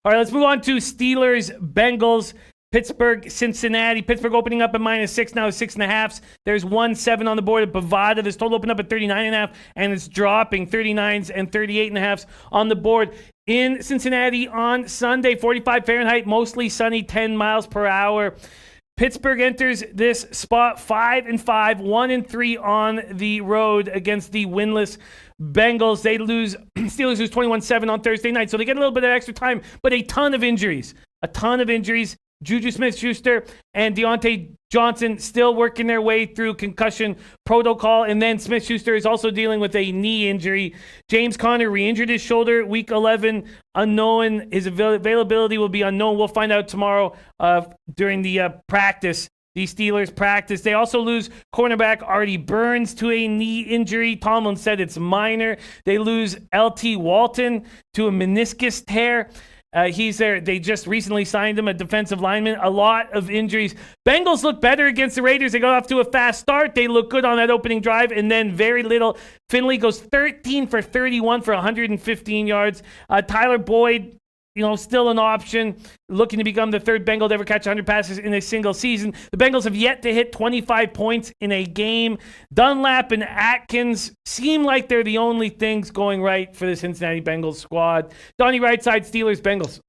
All right, let's move on to Steelers, Bengals, Pittsburgh, Cincinnati. Pittsburgh opening up at -6, now 6.5. There's 1-7 on the board at Bovada. This total opened up at 39.5, and it's dropping 39s and 38.5s on the board. In Cincinnati on Sunday, 45 Fahrenheit, mostly sunny, 10 miles per hour. Pittsburgh enters this spot 5-5, 1-3 on the road against the winless Bengals. Steelers lose 21-7 on Thursday night, so they get a little bit of extra time, but a ton of injuries. Juju Smith-Schuster and Deontay Johnson still working their way through concussion protocol. And then Smith-Schuster is also dealing with a knee injury. James Conner re-injured his shoulder week 11. Unknown. His availability will be unknown. We'll find out tomorrow during the practice. The Steelers practice. They also lose cornerback Artie Burns to a knee injury. Tomlin said it's minor. They lose L.T. Walton to a meniscus tear. He's there. They just recently signed him, a defensive lineman. A lot of injuries. Bengals look better against the Raiders. They got off to a fast start. They look good on that opening drive, and then very little. Finley goes 13 for 31 for 115 yards. Tyler Boyd, still an option, looking to become the third Bengal to ever catch 100 passes in a single season. The Bengals have yet to hit 25 points in a game. Dunlap and Atkins seem like they're the only things going right for the Cincinnati Bengals squad. Donnie RightSide, Steelers, Bengals.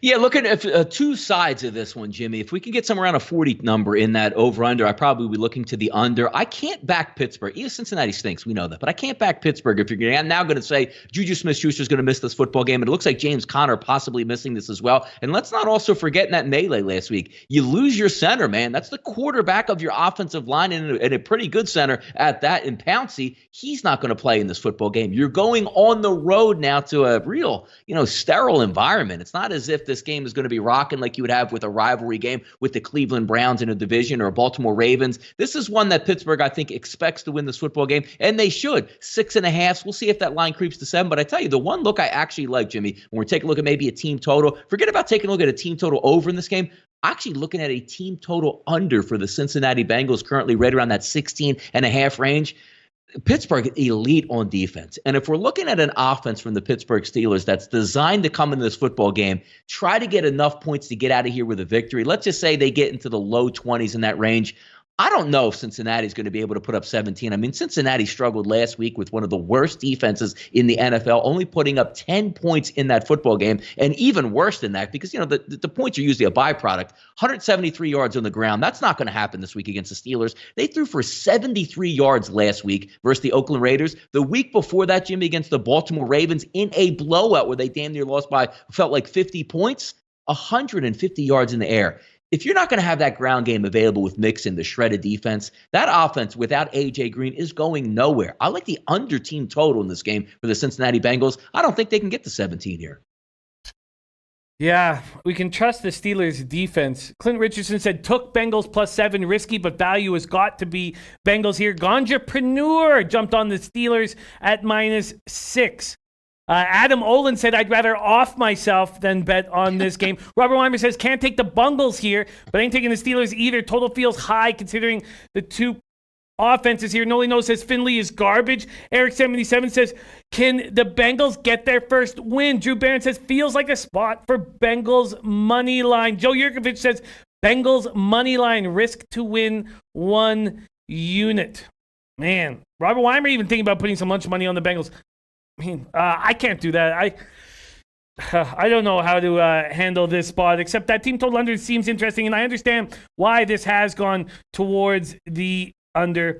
Yeah, looking at two sides of this one, Jimmy. If we can get somewhere around a 40 number in that over-under, I'd probably be looking to the under. I can't back Pittsburgh. Even Cincinnati stinks. We know that. But I can't back Pittsburgh if you're now going to say Juju Smith-Schuster is going to miss this football game. And it looks like James Conner possibly missing this as well. And let's not also forget in that melee last week, you lose your center, man. That's the quarterback of your offensive line and a pretty good center at that in Pouncey. He's not going to play in this football game. You're going on the road now to a real, sterile environment. It's not as if this game is going to be rocking like you would have with a rivalry game with the Cleveland Browns in a division or Baltimore Ravens. This is one that Pittsburgh, I think, expects to win this football game, and they should. 6.5. We'll see if that line creeps to 7. But I tell you, the one look I actually like, Jimmy, when we're taking a look at maybe a team total, forget about taking a look at a team total over in this game. Actually looking at a team total under for the Cincinnati Bengals, currently right around that 16.5 range. Pittsburgh elite on defense. And if we're looking at an offense from the Pittsburgh Steelers that's designed to come into this football game, try to get enough points to get out of here with a victory. Let's just say they get into the low 20s in that range. I don't know if Cincinnati's going to be able to put up 17. I mean, Cincinnati struggled last week with one of the worst defenses in the NFL, only putting up 10 points in that football game. And even worse than that, because, the points are usually a byproduct. 173 yards on the ground. That's not going to happen this week against the Steelers. They threw for 73 yards last week versus the Oakland Raiders. The week before that, Jimmy, against the Baltimore Ravens in a blowout where they damn near lost by, felt like 50 points, 150 yards in the air. If you're not going to have that ground game available with Mixon, the shredded defense, that offense without A.J. Green is going nowhere. I like the under team total in this game for the Cincinnati Bengals. I don't think they can get to 17 here. Yeah, we can trust the Steelers' defense. Clint Richardson said, took Bengals +7, risky, but value has got to be Bengals here. Ganjapreneur jumped on the Steelers at -6. Adam Olin said, I'd rather off myself than bet on this game. Robert Weimer says, can't take the Bungles here, but ain't taking the Steelers either. Total feels high considering the two offenses here. Noli No says, Finley is garbage. Eric77 says, can the Bengals get their first win? Drew Barron says, feels like a spot for Bengals money line. Joe Yurkovich says, Bengals money line, risk to win 1 unit. Man, Robert Weimer even thinking about putting some lunch money on the Bengals. I mean, I can't do that. I don't know how to handle this spot, except that team total under seems interesting, and I understand why this has gone towards the under.